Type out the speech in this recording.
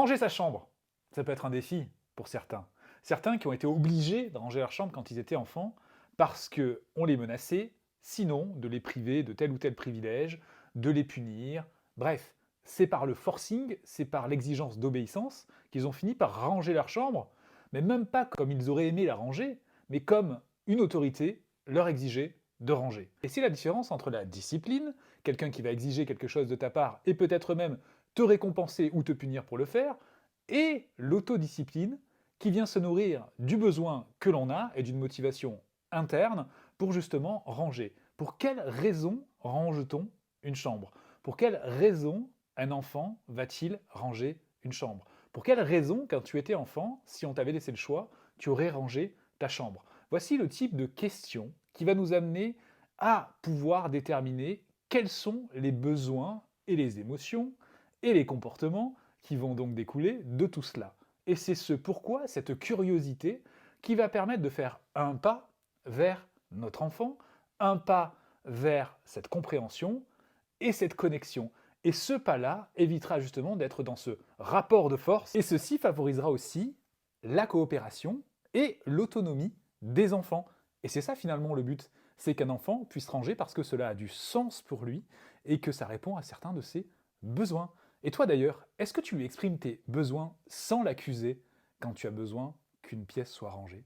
Ranger sa chambre, ça peut être un défi pour certains. Certains qui ont été obligés de ranger leur chambre quand ils étaient enfants parce qu'on les menaçait, sinon de les priver de tel ou tel privilège, de les punir. Bref, c'est par le forcing, c'est par l'exigence d'obéissance qu'ils ont fini par ranger leur chambre, mais même pas comme ils auraient aimé la ranger, mais comme une autorité leur exigeait de ranger. Et c'est la différence entre la discipline, quelqu'un qui va exiger quelque chose de ta part et peut-être même te récompenser ou te punir pour le faire, et l'autodiscipline qui vient se nourrir du besoin que l'on a et d'une motivation interne pour justement ranger. Pour quelle raison range-t-on une chambre? Pour quelle raison un enfant va-t-il ranger une chambre? Pour quelle raison, quand tu étais enfant, si on t'avait laissé le choix, tu aurais rangé ta chambre? Voici le type de question qui va nous amener à pouvoir déterminer quels sont les besoins et les émotions et les comportements qui vont donc découler de tout cela. Et c'est ce pourquoi, cette curiosité, qui va permettre de faire un pas vers notre enfant, un pas vers cette compréhension et cette connexion. Et ce pas-là évitera justement d'être dans ce rapport de force, et ceci favorisera aussi la coopération et l'autonomie des enfants. Et c'est ça finalement le but, c'est qu'un enfant puisse ranger parce que cela a du sens pour lui et que ça répond à certains de ses besoins. Et toi d'ailleurs, est-ce que tu lui exprimes tes besoins sans l'accuser quand tu as besoin qu'une pièce soit rangée?